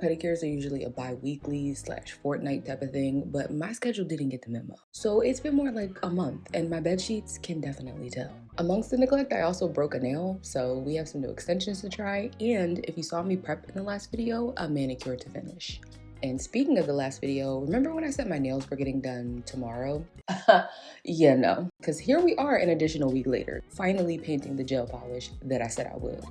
pedicures are usually a bi-weekly / fortnight type of thing, but my schedule didn't get the memo. So it's been more like a month, and my bed sheets can definitely tell. Amongst the neglect, I also broke a nail, so we have some new extensions to try, and if you saw me prep in the last video, a manicure to finish. And speaking of the last video, remember when I said my nails were getting done tomorrow? Yeah, no, because here we are an additional week later, finally painting the gel polish that I said I would.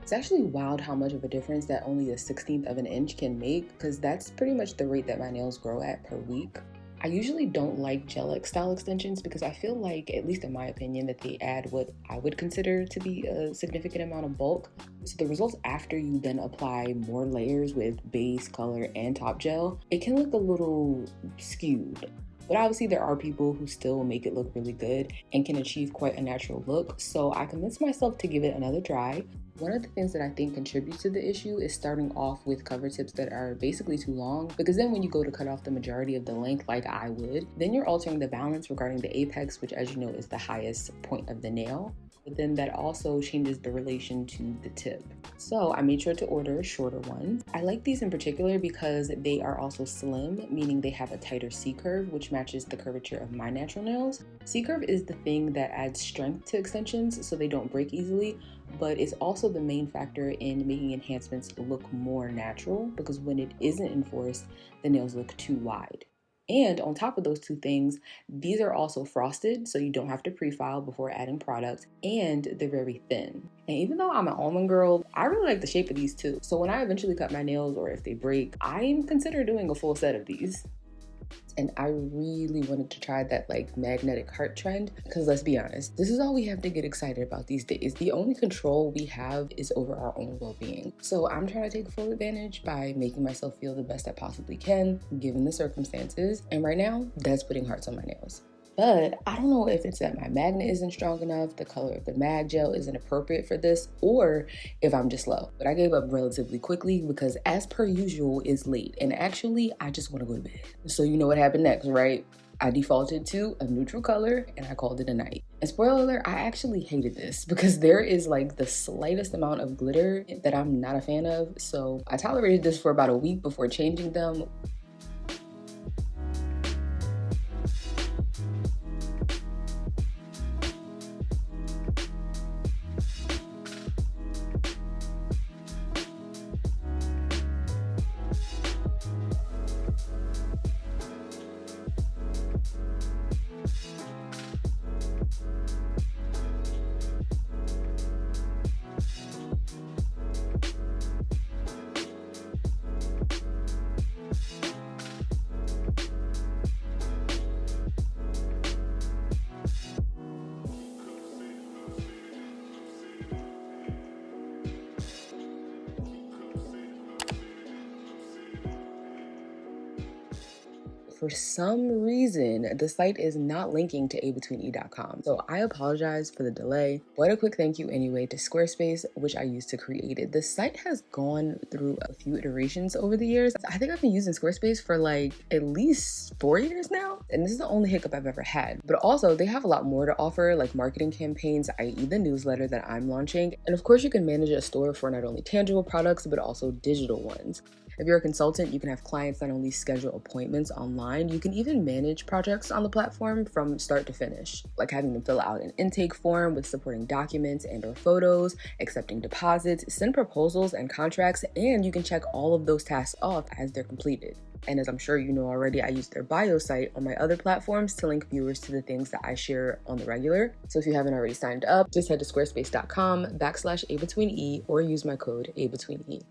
It's actually wild how much of a difference that only a 1/16 of an inch can make, because that's pretty much the rate that my nails grow at per week. I usually don't like gel style extensions because I feel like, at least in my opinion, that they add what I would consider to be a significant amount of bulk. So the results after you then apply more layers with base, color, and top gel, it can look a little skewed. But obviously there are people who still make it look really good and can achieve quite a natural look, so I convinced myself to give it another try. One of the things that I think contributes to the issue is starting off with cover tips that are basically too long, because then when you go to cut off the majority of the length like I would, then you're altering the balance regarding the apex, which, as you know, is the highest point of the nail. But then that also changes the relation to the tip. So I made sure to order shorter ones. I like these in particular because they are also slim, meaning they have a tighter C-curve, which matches the curvature of my natural nails. C-curve is the thing that adds strength to extensions so they don't break easily, but it's also the main factor in making enhancements look more natural, because when it isn't enforced, the nails look too wide. And on top of those two things, these are also frosted, so you don't have to pre-file before adding product, and they're very thin. And even though I'm an almond girl, I really like the shape of these too. So when I eventually cut my nails, or if they break, I consider doing a full set of these. And I really wanted to try that like magnetic heart trend, because let's be honest, this is all we have to get excited about these days. The only control we have is over our own well-being. So I'm trying to take full advantage by making myself feel the best I possibly can, given the circumstances. And right now, that's putting hearts on my nails. But I don't know if it's that my magnet isn't strong enough, the color of the mag gel isn't appropriate for this, or if I'm just slow. But I gave up relatively quickly because, as per usual, it's late. And actually, I just want to go to bed. So you know what happened next, right? I defaulted to a neutral color and I called it a night. And spoiler alert, I actually hated this because there is like the slightest amount of glitter that I'm not a fan of. So I tolerated this for about a week before changing them. For some reason, the site is not linking to abetweene.com. So I apologize for the delay, but a quick thank you anyway to Squarespace, which I used to create it. The site has gone through a few iterations over the years. I think I've been using Squarespace for like at least 4 years now, and this is the only hiccup I've ever had. But also, they have a lot more to offer, like marketing campaigns, i.e. the newsletter that I'm launching. And of course, you can manage a store for not only tangible products, but also digital ones. If you're a consultant, you can have clients not only schedule appointments online, you can even manage projects on the platform from start to finish, like having them fill out an intake form with supporting documents and or photos, accepting deposits, send proposals and contracts, and you can check all of those tasks off as they're completed. And as I'm sure you know already, I use their bio site on my other platforms to link viewers to the things that I share on the regular. So if you haven't already signed up, just head to squarespace.com/abetweene or use my code abetweene.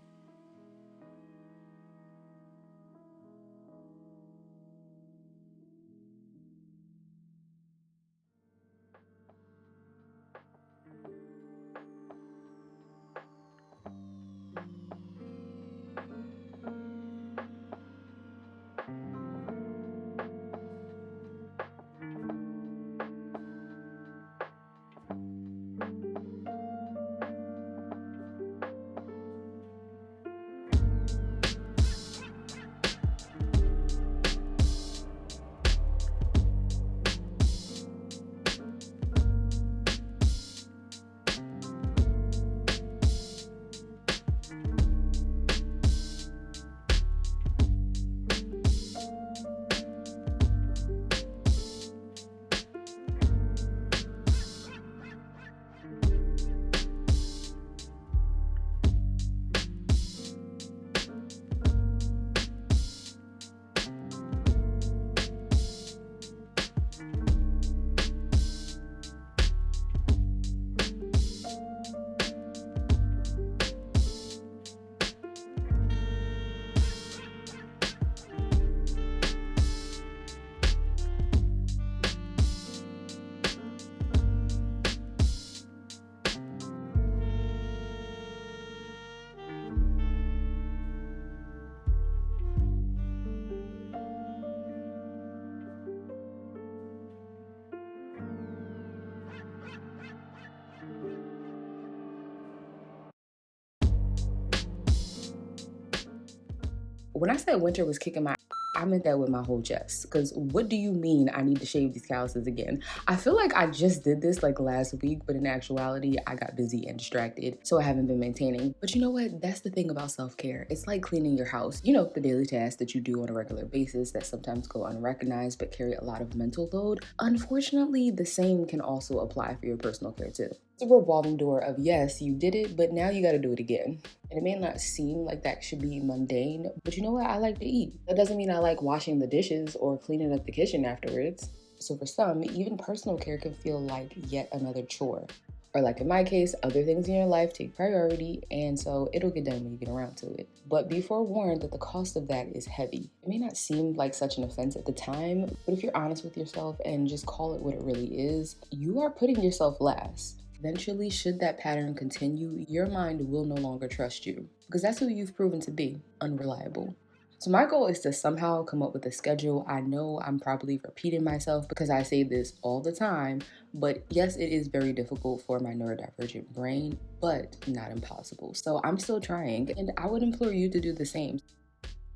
When I said winter was kicking my I meant that with my whole chest. Because what do you mean I need to shave these calluses again? I feel like I just did this like last week, but in actuality, I got busy and distracted, so I haven't been maintaining. But you know what? That's the thing about self-care. It's like cleaning your house. You know, the daily tasks that you do on a regular basis that sometimes go unrecognized but carry a lot of mental load. Unfortunately, the same can also apply for your personal care too. It's a revolving door of yes, you did it, but now you gotta do it again. And it may not seem like that should be mundane, but you know what? I like to eat. That doesn't mean I like washing the dishes or cleaning up the kitchen afterwards. So for some, even personal care can feel like yet another chore. Or like in my case, other things in your life take priority, and so it'll get done when you get around to it. But be forewarned that the cost of that is heavy. It may not seem like such an offense at the time, but if you're honest with yourself and just call it what it really is, you are putting yourself last. Eventually, should that pattern continue, your mind will no longer trust you because that's who you've proven to be, unreliable. So my goal is to somehow come up with a schedule. I know I'm probably repeating myself because I say this all the time, but yes, it is very difficult for my neurodivergent brain, but not impossible. So I'm still trying, and I would implore you to do the same.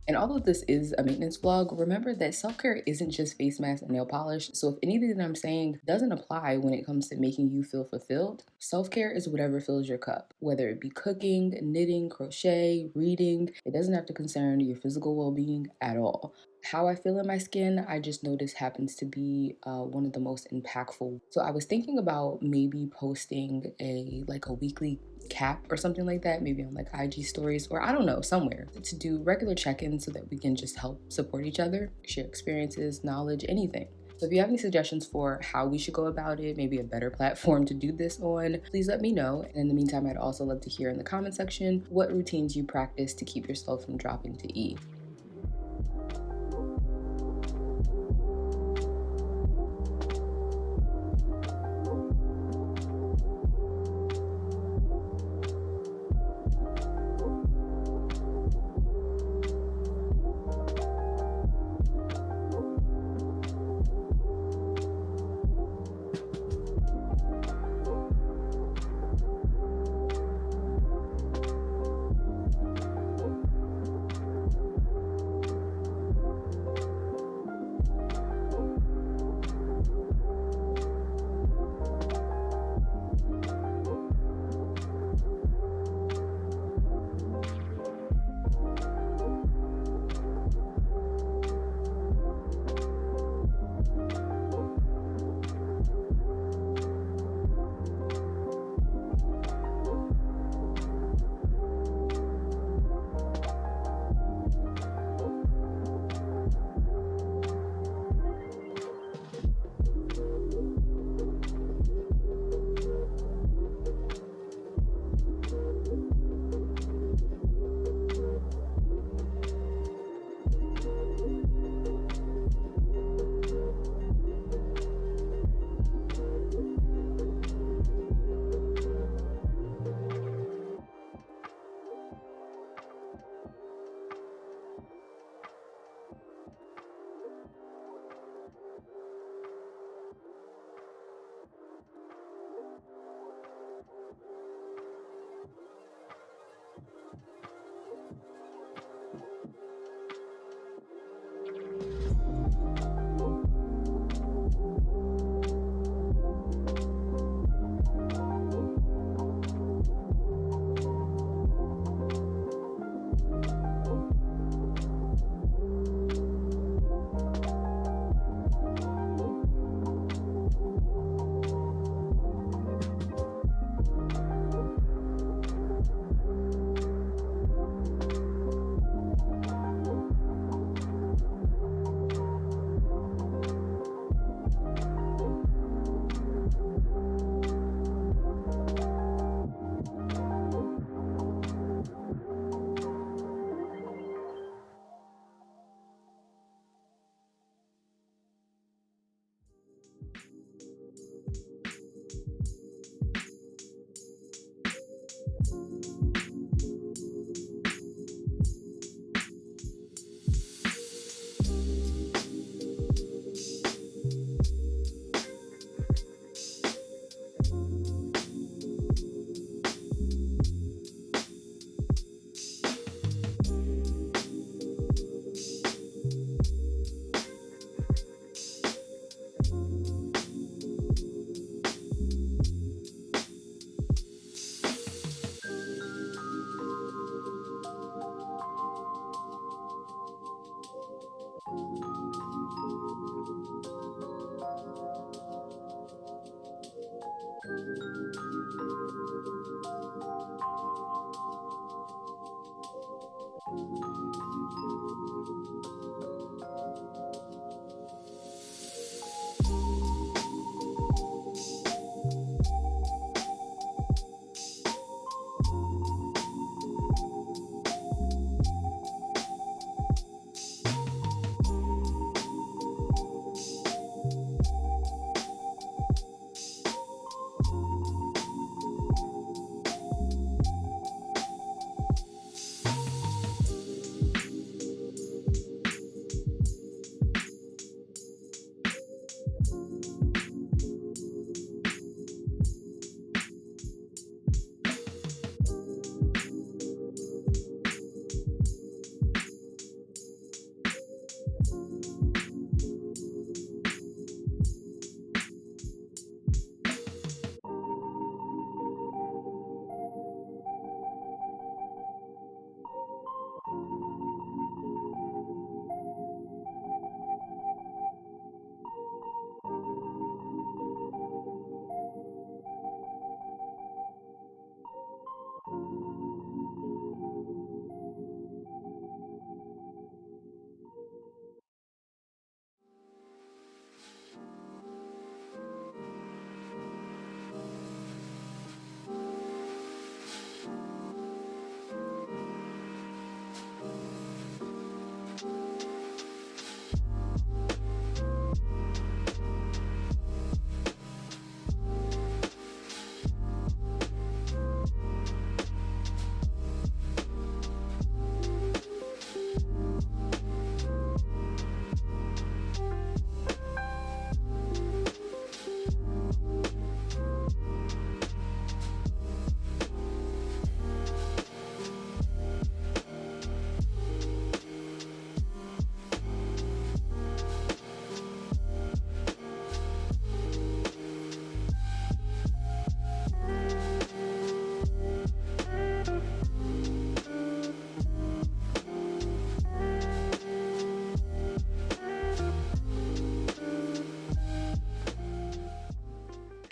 And although this is a maintenance vlog, remember that self-care isn't just face masks and nail polish. So if anything that I'm saying doesn't apply when it comes to making you feel fulfilled, self-care is whatever fills your cup. Whether it be cooking, knitting, crochet, reading, it doesn't have to concern your physical well-being at all. How I feel in my skin, I just noticed happens to be one of the most impactful. So I was thinking about maybe posting a weekly cap or something like that, maybe on like IG stories or I don't know, somewhere to do regular check-ins so that we can just help support each other, share experiences, knowledge, anything. So if you have any suggestions for how we should go about it, maybe a better platform to do this on, please let me know. And in the meantime, I'd also love to hear in the comment section what routines you practice to keep yourself from dropping to E.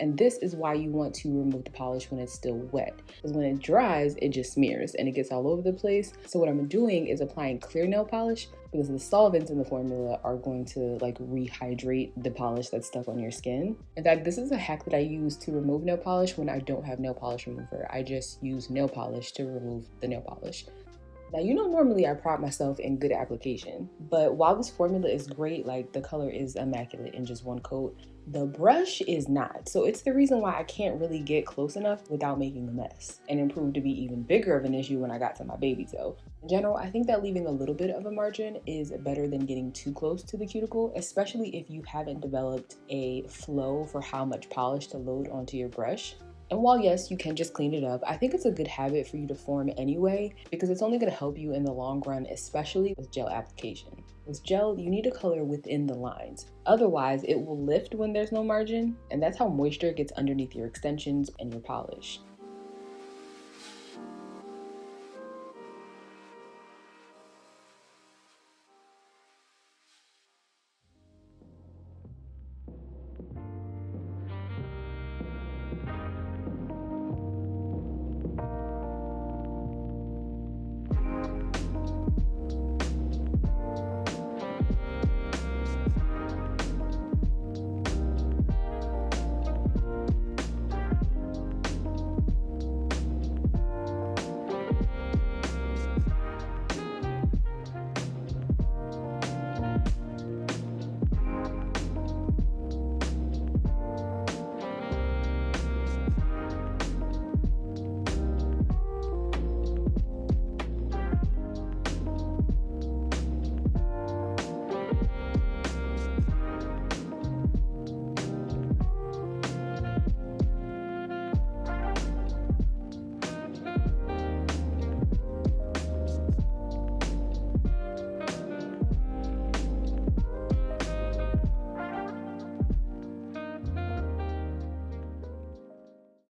And this is why you want to remove the polish when it's still wet, because when it dries, it just smears and it gets all over the place. So what I'm doing is applying clear nail polish, because the solvents in the formula are going to like rehydrate the polish that's stuck on your skin. In fact, this is a hack that I use to remove nail polish when I don't have nail polish remover. I just use nail polish to remove the nail polish. Now, you know, normally I pride myself in good application, but while this formula is great, like the color is immaculate in just one coat, the brush is not. So it's the reason why I can't really get close enough without making a mess, and it proved to be even bigger of an issue when I got to my baby toe. In general, I think that leaving a little bit of a margin is better than getting too close to the cuticle, especially if you haven't developed a flow for how much polish to load onto your brush. And while yes, you can just clean it up, I think it's a good habit for you to form anyway, because it's only going to help you in the long run, especially with gel application. With gel, you need to color within the lines. Otherwise, it will lift when there's no margin, and that's how moisture gets underneath your extensions and your polish.